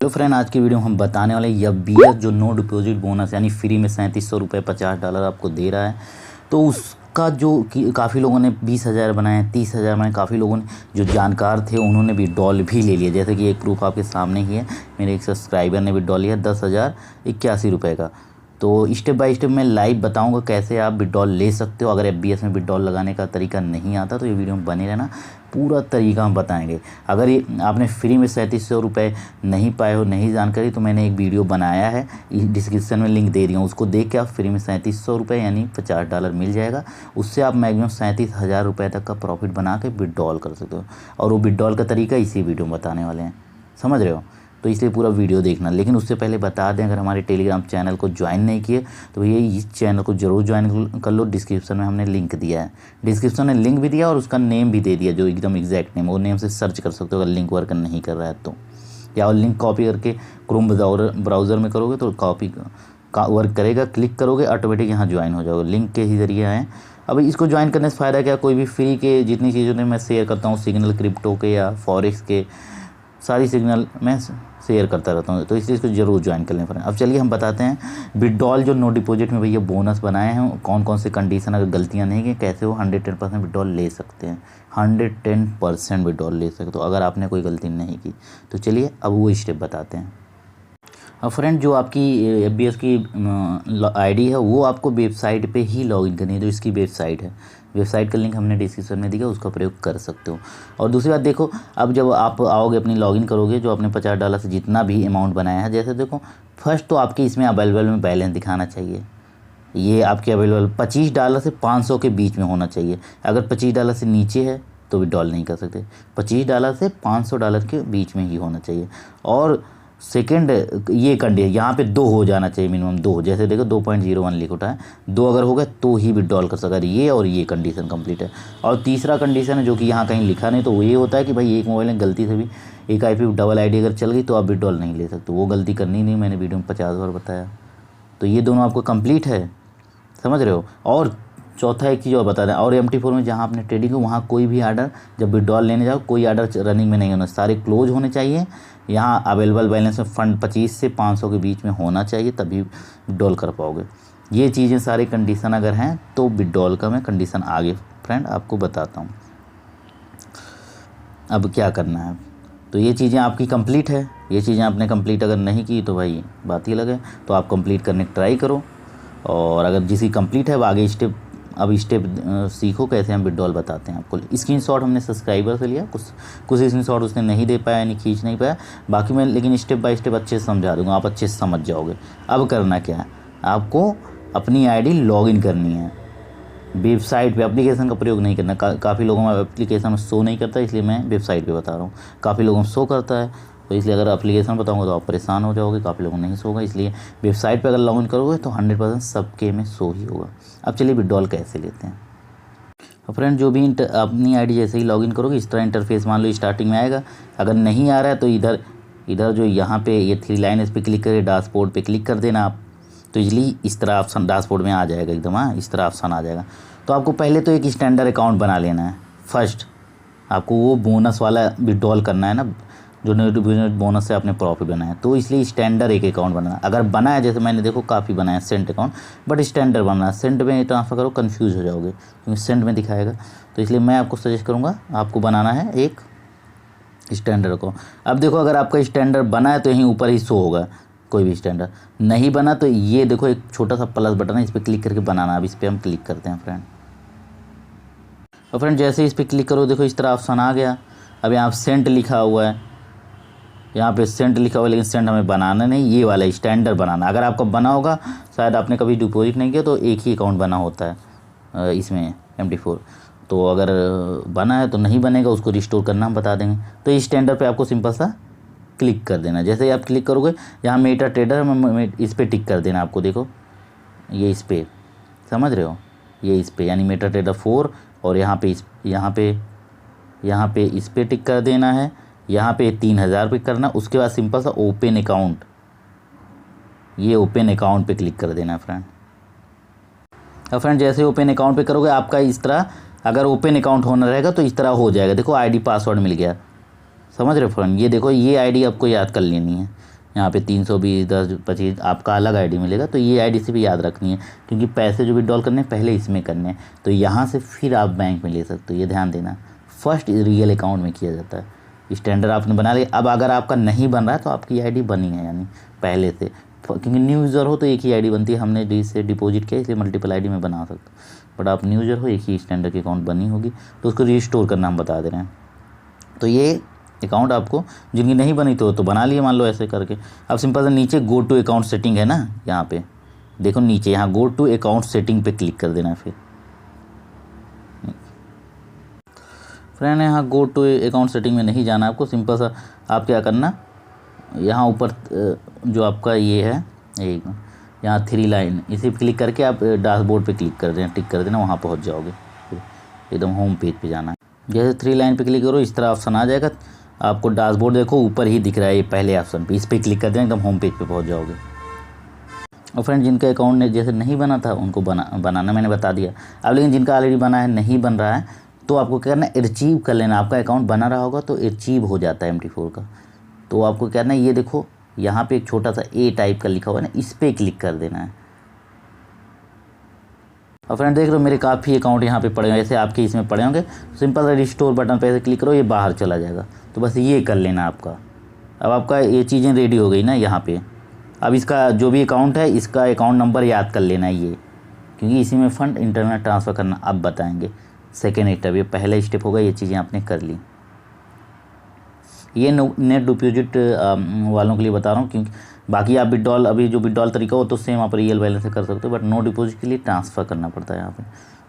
Hello friend, आज की video में हम बताने वाले हैं एफबीएस जो नो डिपॉजिट बोनस यानी फ्री में $3700 $50 आपको दे रहा है। तो उसका जो काफ़ी लोगों ने 20,000 बनाए, 30,000 बनाए, काफ़ी लोगों ने जो जानकार थे उन्होंने विड्रॉल भी ले लिया। जैसे कि एक प्रूफ आपके सामने ही है, मेरे एक सब्सक्राइबर ने विड्रॉल लिया $10,081 का। तो स्टेप बाय स्टेप मैं लाइव बताऊंगा कैसे आप विड्रॉल ले सकते हो। अगर एफबीएस में विड्रॉल लगाने का तरीका नहीं आता तो ये वीडियो में बने रहना, पूरा तरीका हम बताएंगे। अगर ये आपने फ्री में $3700 नहीं पाए हो, नहीं जानकारी, तो मैंने एक वीडियो बनाया है, डिस्क्रिप्शन में लिंक दे रही हूँ, उसको देख के आप फ्री में $3700 यानी $50 मिल जाएगा। उससे आप मैक्सिमम $37,000 तक का प्रॉफिट बना के विड्रॉल कर सकते हो। और वो विड्रॉल का तरीका इसी वीडियो में बताने वाले हैं, समझ रहे हो? तो इसलिए पूरा वीडियो देखना। लेकिन उससे पहले बता दें, अगर हमारे टेलीग्राम चैनल को ज्वाइन नहीं किए तो भैया इस चैनल को ज़रूर ज्वाइन कर लो। डिस्क्रिप्शन में हमने लिंक दिया है, डिस्क्रिप्शन में लिंक भी दिया और उसका नेम भी दे दिया, जो एकदम एग्जैक्ट नेम, वो नेम से सर्च कर सकते हो अगर लिंक वर्क नहीं कर रहा है तो। या और लिंक कॉपी करके क्रोम ब्राउज़र में करोगे तो कॉपी का वर्क करेगा, क्लिक करोगे ऑटोमेटिक यहाँ ज्वाइन हो जाओगे, लिंक के ही ज़रिए आए। अब इसको ज्वाइन करने से फ़ायदा क्या, कोई भी फ्री के जितनी चीज़ों ने मैं शेयर करता हूँ, सिग्नल क्रिप्टो के या फॉरेक्स के, सारी सिग्नल मैं शेयर करता रहता हूँ, तो इसलिए इसको जरूर ज्वाइन कर लें फ्रेंड। अब चलिए हम बताते हैं विड्रॉल जो नो डिपॉजिट में भैया बोनस बनाए हैं, कौन कौन से कंडीशन, अगर गलतियाँ नहीं की, कैसे वो 110% विड्रॉल ले सकते हैं। 110% विड्रॉल ले सकते हो अगर आपने कोई गलती नहीं की। तो चलिए अब वो स्टेप बताते हैं। अब फ्रेंड, जो आपकी एफबीएस की आईडी है वो आपको वेबसाइट पे ही लॉगिन करनी है। जो इसकी वेबसाइट है, वेबसाइट का लिंक हमने डिस्क्रिप्शन में दिया, उसका प्रयोग कर सकते हो। और दूसरी बात देखो, अब जब आप आओगे अपनी लॉगिन करोगे, जो आपने $50 से जितना भी अमाउंट बनाया है, जैसे देखो फर्स्ट तो आपके इसमें अवेलेबल में बैलेंस दिखाना चाहिए। ये आपके अवेलेबल $25 से 500 के बीच में होना चाहिए। अगर $25 से नीचे है तो विड्रॉल नहीं कर सकते, $25 से $500 के बीच में ही होना चाहिए। और सेकेंड ये कंडीशन यहाँ पे 2 हो जाना चाहिए, मिनिमम 2। जैसे देखो 2.01 लिख उठा है, 2 अगर होगा तो ही विड्रॉल कर सकता है। ये और ये कंडीशन कंप्लीट है। और तीसरा कंडीशन है जो कि यहाँ कहीं लिखा नहीं, तो वो ये होता है कि भाई एक मोबाइल में गलती से भी एक आईपी डबल आईडी अगर चल गई तो आप विड्रॉल नहीं ले सकते। वो गलती करनी नहीं, मैंने वीडियो में 50 बार बताया। तो ये दोनों आपको कंप्लीट है, समझ रहे हो? और चौथा एक चीज़ और बता दें, और MT4 में जहाँ आपने ट्रेडिंग हो वहाँ कोई भी आर्डर जब विड्रॉल लेने जाओ, कोई आर्डर रनिंग में नहीं होना, सारे क्लोज होने चाहिए। यहाँ अवेलेबल बैलेंस में फंड 25 से 500 के बीच में होना चाहिए, तभी विड्रॉल कर पाओगे। ये चीज़ें सारी कंडीशन अगर हैं तो विड्रॉल का मैं कंडीशन आगे फ्रेंड आपको बताता हूँ। अब क्या करना है, तो ये चीज़ें आपकी कंप्लीट है। ये चीज़ें आपने कंप्लीट अगर नहीं की तो भाई बात ही अलग है, तो आप कंप्लीट करने की ट्राई करो। और अगर जिसकी कंप्लीट है वो आगे स्टेप सीखो कैसे हम विड्रॉल बताते हैं आपको। स्क्रीनशॉट हमने सब्सक्राइबर से लिया, कुछ स्क्रीनशॉट उसने नहीं दे पाया, यानी खींच नहीं पाया। बाकी मैं लेकिन स्टेप बाय स्टेप अच्छे से समझा दूंगा, आप अच्छे से समझ जाओगे। अब करना क्या है, आपको अपनी आईडी लॉगिन करनी है वेबसाइट पे। एप्लीकेशन का प्रयोग नहीं करना। काफ़ी लोगों में एप्लीकेशन में शो नहीं करता, इसलिए मैं वेबसाइट पे बता रहा हूँ। काफ़ी लोगों में शो करता है, तो इसलिए अगर एप्लीकेशन बताऊंगा तो आप परेशान हो जाओगे। काफ़ी लोगों को नहीं शो होगा, इसलिए वेबसाइट पे अगर लॉगिन करोगे तो 100% सबके में शो ही होगा। अब चलिए विड्रॉल कैसे लेते हैं। अब फ्रेंड, जो भी अपनी आईडी जैसे ही लॉगिन करोगे इस तरह इंटरफेस मान लो स्टार्टिंग में आएगा। अगर नहीं आ रहा है तो इधर जो यहाँ पे ये 3 लाइन, इस पर क्लिक करके डैशबोर्ड पे क्लिक कर देना आप, तो इजली इस तरह ऑप्शन डैशबोर्ड में आ जाएगा एकदम। हाँ, इस तरह ऑप्शन आ जाएगा। तो आपको पहले तो एक स्टैंडर्ड अकाउंट बना लेना है। फर्स्ट आपको वो बोनस वाला विड्रॉल करना है ना, जो बोनस से आपने प्रॉफिट बनाया, तो इसलिए स्टैंडर्ड एक अकाउंट बनाना। अगर बना है, जैसे मैंने देखो काफ़ी बनाया सेंट अकाउंट, बट स्टैंडर्ड बनना है। सेंट में ट्रांसफ़र करो कंफ्यूज हो जाओगे, क्योंकि सेंट में दिखाएगा। तो इसलिए मैं आपको सजेस्ट करूँगा, आपको बनाना है एक स्टैंडर्ड अकाउंट। अब देखो, अगर आपका स्टैंडर्ड बना है तो यहीं ऊपर ही शो होगा। कोई भी स्टैंडर्ड नहीं बना तो ये देखो एक छोटा सा प्लस बटन है, इस पर क्लिक करके बनाना। अब इस पर हम क्लिक करते हैं फ्रेंड। और फ्रेंड जैसे इस पर क्लिक करो, देखो इस तरह ऑप्शन आ गया। अब यहाँ सेंट लिखा हुआ है, यहाँ पे सेंट लिखा हुआ है, लेकिन सेंट हमें बनाना नहीं, ये वाला स्टैंडर्ड बनाना। अगर आपका बना होगा, शायद आपने कभी डिपॉजिट नहीं किया, तो एक ही अकाउंट बना होता है इसमें MT4। तो अगर बना है तो नहीं बनेगा, उसको रिस्टोर करना हम बता देंगे। तो इस स्टैंडर्ड पे आपको सिंपल सा क्लिक कर देना। जैसे ही आप क्लिक करोगे, यहाँ मेटा ट्रेडर में इस पर टिक कर देना आपको। देखो ये इस पर, समझ रहे हो, ये इस पर यानी मेटा ट्रेडर 4, और यहाँ पे इस पर टिक कर देना है। यहाँ पे 3000 पे करना। उसके बाद सिंपल सा ओपन अकाउंट, ये ओपन अकाउंट पे क्लिक कर देना फ्रेंड। अब फ्रेंड जैसे ओपन अकाउंट पे करोगे, आपका इस तरह अगर ओपन अकाउंट होना रहेगा तो इस तरह हो जाएगा। देखो आईडी पासवर्ड मिल गया, समझ रहे फ्रेंड। ये देखो, ये आईडी आपको याद कर लेनी है। यहाँ पे 320 10 25 आपका अलग आईडी मिलेगा। तो ये आईडी से भी याद रखनी है, क्योंकि पैसे जो विड्रॉल करने हैं पहले इसमें करने हैं, तो यहाँ से फिर आप बैंक में ले सकते हो। ये ध्यान देना, फर्स्ट रियल अकाउंट में किया जाता है। स्टैंडर्ड आपने बना लिया। अब अगर आपका नहीं बन रहा है तो आपकी आईडी बनी है यानी पहले से, क्योंकि न्यू यूज़र हो तो एक ही आईडी बनती है। हमने डी से डिपॉजिट किया इसलिए मल्टीपल आईडी में बना सकते, बट आप न्यू यूज़र हो एक ही स्टैंडर्ड की अकाउंट बनी होगी, तो उसको रिस्टोर करना हम बता दे रहे हैं। तो ये अकाउंट आपको जिनकी नहीं बनी तो बना लिए मान लो ऐसे करके। अब सिंपल से नीचे गो टू अकाउंट सेटिंग है ना, यहाँ पे देखो नीचे यहाँ गो टू अकाउंट सेटिंग पे क्लिक कर देना है। फिर फ्रेंड यहाँ गो टू अकाउंट सेटिंग में नहीं जाना आपको, सिंपल सा आप क्या करना, यहाँ ऊपर जो आपका ये है एक यहाँ 3 लाइन, इसी पे क्लिक करके आप डैशबोर्ड पे क्लिक कर देना, टिक कर देना, वहाँ पहुँच जाओगे। फिर एकदम होम पेज पे जाना है। जैसे 3 लाइन पे क्लिक करो इस तरह ऑप्शन आ जाएगा, आपको डैशबोर्ड देखो ऊपर ही दिख रहा है ये पहले ऑप्शन पे, इस पर क्लिक कर देना, एकदम होम पेज पे पहुँच जाओगे। और फ्रेंड जिनका अकाउंट जैसे नहीं बना था उनको बनाना मैंने बता दिया। अब लेकिन जिनका ऑलरेडी बना है नहीं बन रहा है तो आपको क्या करना है, अचीव कर लेना। आपका अकाउंट बना रहा होगा तो अचीव हो जाता है MT4 का। तो आपको क्या करना है, ये देखो यहाँ पे एक छोटा सा ए टाइप का लिखा हुआ है ना, इस पर क्लिक कर देना है। और फ्रेंड देख रहे हो मेरे काफ़ी अकाउंट यहाँ पे पड़े होंगे, ऐसे आपके इसमें पड़े होंगे। सिंपल सा रिस्टोर बटन पे ऐसे क्लिक करो, ये बाहर चला जाएगा। तो बस ये कर लेना आपका। अब आपका ये चीज़ें रेडी हो गई ना यहाँ पे। अब इसका जो भी अकाउंट है इसका अकाउंट नंबर याद कर लेना है ये, क्योंकि इसी में फ़ंड इंटरनल ट्रांसफ़र करना अब बताएंगे। सेकेंड स्टेप, ये पहला स्टेप होगा, ये चीज़ें आपने कर ली। ये नेट डिपॉजिट वालों के लिए बता रहा हूँ, क्योंकि बाकी आप विड्रॉल अभी जो विड्रॉल तरीका हो तो सेम आप रियल बैलेंस से कर सकते हो, बट नो डिपॉजिट के लिए ट्रांसफ़र करना पड़ता है यहाँ पे।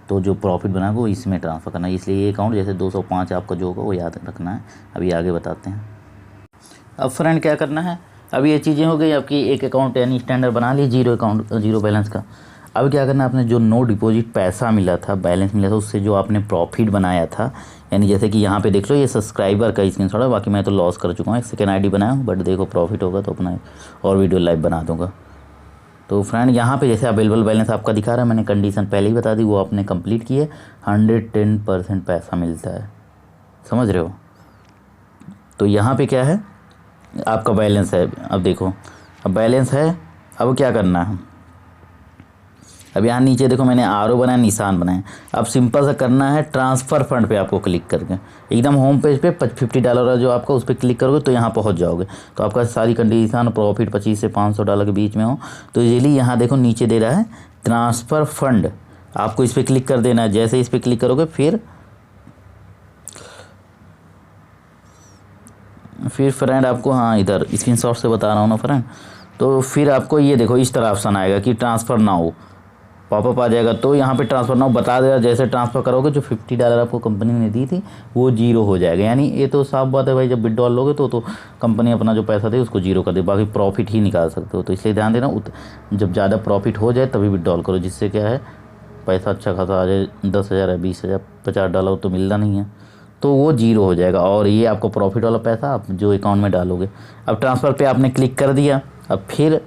तो जो प्रॉफिट बना वो इसमें ट्रांसफ़र करना है, इसलिए ये अकाउंट जैसे 205 आपका जो होगा वो याद रखना है। अभी आगे बताते हैं। अब फ्रेंड क्या करना है, अब ये चीज़ें हो गई आपकी, एक अकाउंट यानी स्टैंडर्ड बना ली जीरो अकाउंट जीरो बैलेंस का। अब क्या करना है, आपने जो नो डिपॉजिट पैसा मिला था, बैलेंस मिला था, उससे जो आपने प्रॉफिट बनाया था, यानी जैसे कि यहाँ पे देख लो ये सब्सक्राइबर का स्क्रीनशॉट है, बाकी मैं तो लॉस कर चुका हूँ, एक सेकेंड आईडी बनाया हूँ, बट देखो प्रॉफिट होगा तो अपना और वीडियो लाइव बना दूँगा। तो फ्रेंड यहाँ पे जैसे अवेलेबल बैलेंस आपका दिखा रहा है, मैंने कंडीशन पहले ही बता दी, वो आपने कंप्लीट की है, 110% पैसा मिलता है, समझ रहे हो। तो यहाँ पे क्या है, आपका बैलेंस है। अब देखो अब बैलेंस है, अब क्या करना है, अब यहाँ नीचे देखो मैंने आरओ बनाया, निशान बनाया। अब सिंपल सा करना है, ट्रांसफ़र फंड पे आपको क्लिक करके एकदम होम पेज पे $50 है जो आपका, उस पर क्लिक करोगे तो यहाँ पहुँच जाओगे। तो आपका सारी कंडीशन प्रॉफिट $25 से $500 के बीच में हो तो इजीली यहाँ देखो नीचे दे रहा है ट्रांसफ़र फंड, आपको इस पर क्लिक कर देना है। जैसे इस पर क्लिक करोगे फिर फ्रेंड आपको, हाँ इधर स्क्रीनशॉट से बता रहा हूँ ना फ्रेंड, तो फिर आपको ये देखो इस तरह ऑप्शन आएगा कि ट्रांसफ़र ना हो, पॉपअप आ जाएगा। तो यहाँ पे ट्रांसफ़र ना हो बता देगा, जैसे ट्रांसफ़र करोगे जो $50 आपको कंपनी ने दी थी वो जीरो हो जाएगा। यानी ये तो साफ बात है भाई, जब विड्रॉल लोगे तो कंपनी अपना जो पैसा दे उसको जीरो कर दे, बाकी प्रॉफिट ही निकाल सकते हो। तो इसलिए ध्यान देना, जब ज़्यादा प्रॉफिट हो जाए तभी विड्रॉल करो, जिससे क्या है पैसा अच्छा खासा आ जाए। 10,000 है, 20,000, $50 तो मिलना नहीं है, तो वो जीरो हो जाएगा और ये आपको प्रॉफिट वाला पैसा आप जो अकाउंट में डालोगे। अब ट्रांसफ़र पे आपने क्लिक कर दिया। अब फिर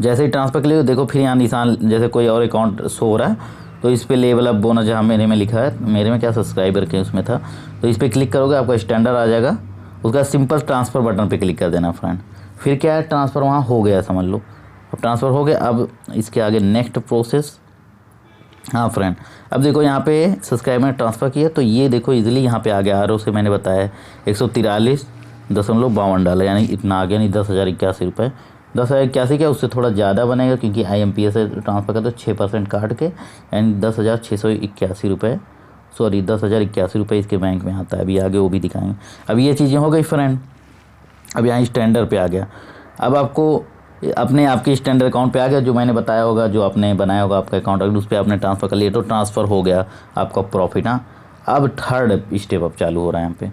जैसे ही ट्रांसफ़र क्लिक देखो फिर यहाँ निशान जैसे कोई और अकाउंट शो हो रहा है, तो इस पर लेवल अप बोनस जहाँ मेरे में लिखा है, मेरे में क्या सब्सक्राइबर के उसमें था, तो इस पर क्लिक करोगे आपका स्टैंडर्ड आ जाएगा। उसका सिंपल ट्रांसफ़र बटन पे क्लिक कर देना फ्रेंड। फिर क्या है, ट्रांसफ़र वहाँ हो गया समझ लो। अब ट्रांसफ़र हो गया, अब इसके आगे नेक्स्ट प्रोसेस। हाँ फ्रेंड, अब देखो यहाँ पे सब्सक्राइबर ने ट्रांसफ़र किया तो ये देखो इजीली यहाँ पे आ गया। आरओ से मैंने बताया $143.52, यानी इतना आ गया, नहीं 10,081 रुपये। 10,081 क्या, उससे थोड़ा ज़्यादा बनेगा क्योंकि IMPS से ट्रांसफ़र करते 6% काट के, यानी 10,681 रुपये, सॉरी 10,081 रुपये इसके बैंक में आता है। अभी आगे वो भी दिखाएंगे। अब ये चीज़ें हो गई फ्रेंड। अब यहाँ स्टैंडर्ड पे आ गया। अब आपको अपने आपके स्टैंडर्ड अकाउंट पे आ गया, जो मैंने बताया होगा, जो आपने बनाया होगा आपका अकाउंट, अगर उस पर आपने ट्रांसफ़र कर लिया तो ट्रांसफ़र हो गया आपका प्रॉफिट। हाँ, अब थर्ड स्टेप अब चालू हो रहा है यहाँ पे।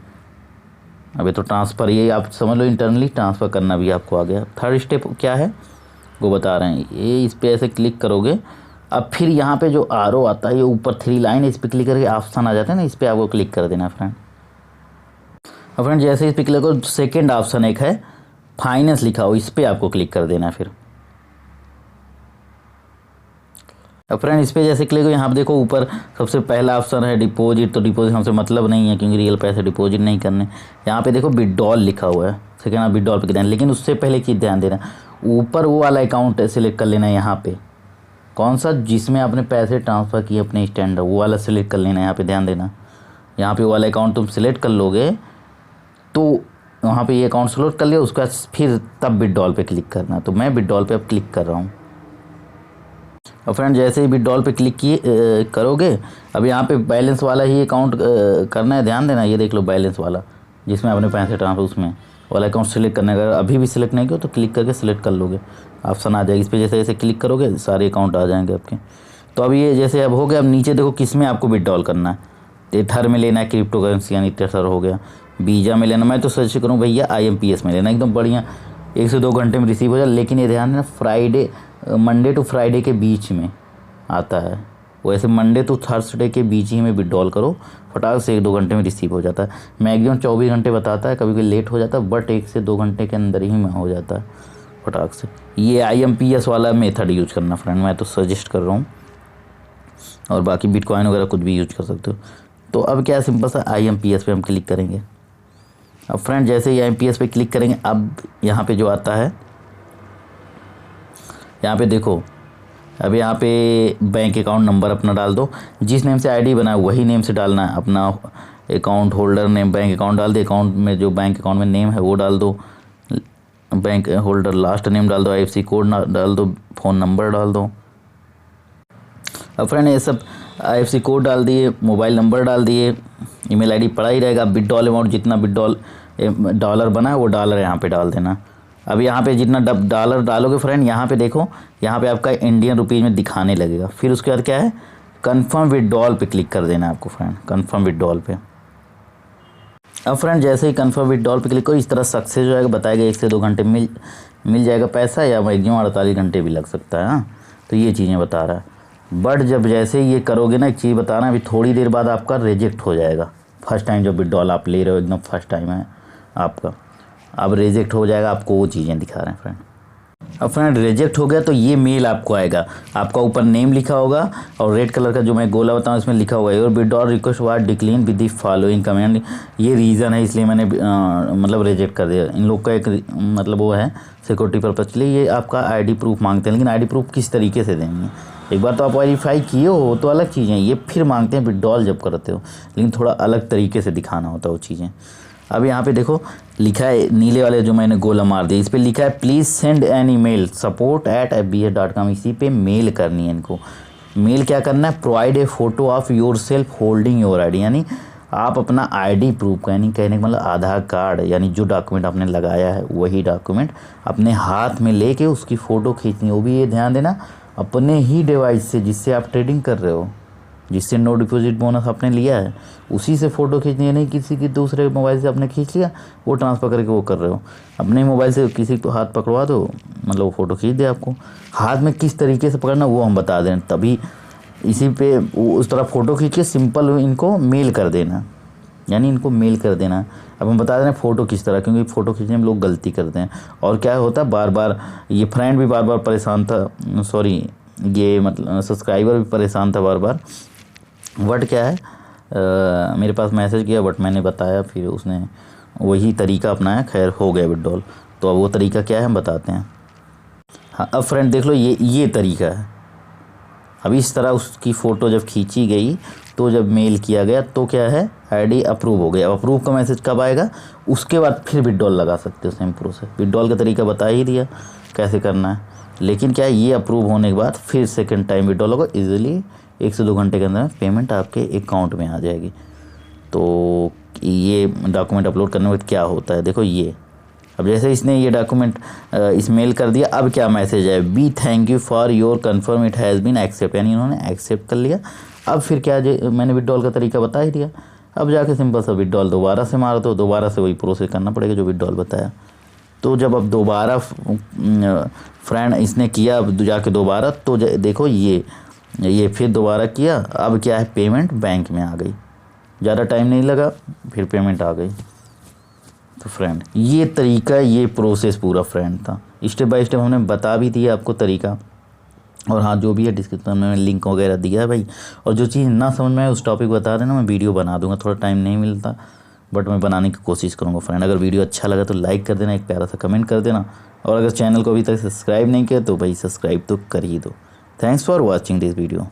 अभी तो ट्रांसफ़र ये आप समझ लो, इंटरनली ट्रांसफ़र करना भी आपको आ गया। थर्ड स्टेप क्या है वो बता रहे हैं, ये इस पर ऐसे क्लिक करोगे। अब फिर यहाँ पे जो आरओ आता है, ये ऊपर 3 लाइन, इस पर क्लिक करके ऑप्शन आ जाता है ना, इस पर आपको क्लिक कर देना फ्रेंड। और फ्रेंड जैसे इस पर क्लिक करो, सेकेंड ऑप्शन एक है फाइनेंस लिखा हो, इस पर आपको क्लिक कर देना। फिर अब फ्रेंड इस पे जैसे क्लिक हो, यहाँ पे देखो ऊपर सबसे पहला ऑप्शन है डिपॉजिट। तो डिपॉजिट हमसे मतलब नहीं है क्योंकि रियल पैसे डिपॉजिट नहीं करने। यहाँ पे देखो विड्रॉल लिखा हुआ है, सेकेंड आप विड्रॉल पे ध्यान, लेकिन उससे पहले चीज़ ध्यान देना, ऊपर वो वाला अकाउंट सिलेक्ट कर लेना है। यहाँ पे कौन सा, जिसमें आपने पैसे ट्रांसफ़र किए अपने स्टैंडर्ड, वो वाला सिलेक्ट कर लेना है। यहाँ पे ध्यान देना, यहाँ पे वो वाला अकाउंट तुम सिलेक्ट कर लोगे तो वहाँ पे ये अकाउंट सिलेक्ट कर लिया, उसके बाद फिर तब विड्रॉल पे क्लिक करना। तो मैं विड्रॉल पे अब क्लिक कर रहा हूँ। और फ्रेंड जैसे ही विड्रॉल पे क्लिक किए करोगे, अब यहाँ पे बैलेंस वाला ही अकाउंट करना है, ध्यान देना। ये देख लो बैलेंस वाला, जिसमें आपने पैसे ट्रांसफर, उसमें वाला अकाउंट सेलेक्ट करने का। अभी भी सिलेक्ट नहीं किया तो क्लिक करके सिलेक्ट कर लोगे, ऑप्शन आ जाएगी। इस पर जैसे जैसे क्लिक करोगे सारे अकाउंट आ जाएंगे आपके। तो अब ये जैसे अब हो गया। अब नीचे देखो किस में आपको विड्रॉल करना है। टेथर में लेना है, क्रिप्टो करेंसी यानी टेथर हो गया। वीज़ा में लेना, मैं तो सजेस्ट करूँ भैया IMPS में लेना, एकदम बढ़िया, 1 से 2 घंटे में रिसीव हो जाए। लेकिन ये ध्यान देना फ्राइडे, मंडे टू फ्राइडे के बीच में आता है। वैसे मंडे टू थर्सडे के बीच ही में विड्रॉल करो, फटाक से 1-2 घंटे में रिसीव हो जाता है। मैक्सिमम 24 घंटे बताता है, कभी कभी लेट हो जाता है, बट 1 से 2 घंटे के अंदर ही में हो जाता है फटाक से। ये IMPS वाला मेथड यूज करना फ्रेंड, मैं तो सजेस्ट कर रहा हूँ। और बाकी बिटकॉइन वगैरह कुछ भी यूज कर सकते हो। तो अब क्या सिंपल सा IMPS पे हम क्लिक करेंगे। अब फ्रेंड जैसे ही IMPS पे क्लिक करेंगे, अब यहाँ पे जो आता है, यहाँ पे देखो, अब यहाँ पे बैंक अकाउंट नंबर अपना डाल दो। जिस नेम से ID बना है वही नेम से डालना है। अपना account holder name, bank account डाल दे, अकाउंट में जो बैंक अकाउंट में नेम है वो डाल दो, बैंक होल्डर लास्ट नेम डाल दो, IFSC कोड डाल दो, फ़ोन नंबर डाल दो। अब फ्रेंड ये सब IFSC कोड डाल दिए, मोबाइल नंबर डाल दिए, ईमेल ID पड़ा ही रहेगा। विड्रॉल अमाउंट जितना विड्रॉल डॉलर बना है वो डॉलर यहाँ पे डाल देना। अब यहाँ पे जितना डॉलर डालोगे फ्रेंड, यहाँ पे देखो, यहाँ पे आपका इंडियन रुपीज़ में दिखाने लगेगा। फिर उसके बाद क्या है, कन्फर्म विड्रॉल पे क्लिक कर देना है आपको फ्रेंड, कन्फर्म विड्रॉल पे। अब फ्रेंड जैसे ही कन्फर्म विड्रॉल पे क्लिक करो, इस तरह सक्सेस हो जाएगा, बताएगा 1 से 2 घंटे मिल जाएगा पैसा, या मैक्सिमम 48 घंटे भी लग सकता है। हाँ, तो ये चीज़ें बता रहा है। बट जब जैसे ये करोगे ना, एक चीज़ बता रहा है, अभी थोड़ी देर बाद आपका रिजेक्ट हो जाएगा। फर्स्ट टाइम जब विड्रॉल आप ले रहे हो, एकदम फर्स्ट टाइम है आपका, अब रिजेक्ट हो जाएगा, आपको वो चीज़ें दिखा रहे हैं फ्रेंड। अब फ्रेंड रिजेक्ट हो गया तो ये मेल आपको आएगा, आपका ऊपर नेम लिखा होगा और रेड कलर का जो मैं गोला बताऊँ इसमें लिखा होगा your withdrawal request was decline with the following comment. ये रीज़न है, इसलिए मैंने मतलब रिजेक्ट कर दिया। इन लोग का एक मतलब वो है सिक्योरिटी पर्पज़ के लिए, ये आपका ID प्रूफ मांगते हैं। लेकिन ID प्रूफ किस तरीके से देंगे, एक बार तो आप वेरीफाई किए हो तो अलग चीज़ें, ये फिर मांगते हैं विड्रॉल जब करते हो, लेकिन थोड़ा अलग तरीके से दिखाना होता है वो चीज़ें। अब यहाँ पे देखो लिखा है नीले वाले जो मैंने गोला मार दिया, इस पर लिखा है please send an email support@fbs.com। इसी पे मेल करनी है इनको। मेल क्या करना है, provide a photo of your self holding your ID, यानी आप अपना ID प्रूफ का, यानी कहने का मतलब आधार कार्ड, यानी जो डॉक्यूमेंट आपने लगाया है वही डॉक्यूमेंट अपने हाथ में लेके उसकी फ़ोटो खींचनी। वो भी ये ध्यान देना अपने ही डिवाइस से जिससे आप ट्रेडिंग कर रहे हो, जिससे नो डिपॉजिट बोनस आपने लिया है, उसी से फ़ोटो खींचनी है। नहीं किसी की दूसरे मोबाइल से आपने खींच लिया, वो ट्रांसफ़र करके वो कर रहे हो, अपने मोबाइल से किसी को हाथ पकड़वा दो, मतलब वो फ़ोटो खींच दे आपको। हाथ में किस तरीके से पकड़ना वो हम बता दें, तभी इसी पे उस तरह फ़ोटो खींच के सिंपल इनको मेल कर देना, यानी इनको मेल कर देना। अब हम बता दें फ़ोटो किस तरह, क्योंकि फ़ोटो खींचने में लोग गलती करते हैं। और क्या होता है, बार बार ये फ्रेंड भी बार बार परेशान था, सॉरी ये मतलब सब्सक्राइबर भी परेशान था बार बार। बट क्या है, मेरे पास मैसेज किया, बट मैंने बताया, फिर उसने वही तरीका अपनाया, खैर हो गया विड्रॉल। तो अब वो तरीका क्या है हम बताते हैं। हाँ, अब फ्रेंड देख लो, ये तरीका है। अब इस तरह उसकी फ़ोटो जब खींची गई तो जब मेल किया गया तो क्या है, ID अप्रूव हो गया। अब अप्रूव का मैसेज कब आएगा, उसके बाद फिर विड्रॉल लगा सकते हो सेम प्रोसेस। विड्रॉल का तरीका बता ही दिया कैसे करना है, लेकिन क्या है, ये अप्रूव होने के बाद फिर सेकंड टाइम विड्रॉल होगा। ईजिली 1 से 2 घंटे के अंदर पेमेंट आपके अकाउंट में आ जाएगी। तो ये डॉक्यूमेंट अपलोड करने के बाद क्या होता है, देखो ये अब जैसे इसने ये डॉक्यूमेंट इस मेल कर दिया, अब क्या मैसेज है, be thank you for your confirm it has been accept, यानी इन्होंने एक्सेप्ट कर लिया। अब फिर क्या, मैंने विड्रॉल का तरीका बता ही दिया। अब जाके सिंपल सा विड्रॉल दोबारा से मार दो, दोबारा से वही प्रोसेस करना पड़ेगा जो विड्रॉल बताया। तो जब अब दोबारा फ्रेंड इसने किया, अब जाके दोबारा, तो देखो ये फिर दोबारा किया। अब क्या है, पेमेंट बैंक में आ गई, ज़्यादा टाइम नहीं लगा, फिर पेमेंट आ गई। तो फ्रेंड ये तरीका, ये प्रोसेस पूरा फ्रेंड था, स्टेप बाय स्टेप हमने बता भी दिया आपको तरीका। और हाँ, जो भी है डिस्क्रिप्शन में लिंक वगैरह दिया है भाई। और जो चीज़ ना समझ में आए उस टॉपिक बता देना, मैं वीडियो बना दूंगा। थोड़ा टाइम नहीं मिलता बट मैं बनाने की कोशिश करूँगा फ्रेंड। अगर वीडियो अच्छा लगा तो लाइक कर देना, एक प्यारा सा कमेंट कर देना, और अगर चैनल को अभी तक सब्सक्राइब नहीं किया तो भाई सब्सक्राइब तो कर ही दो। Thanks for watching this video.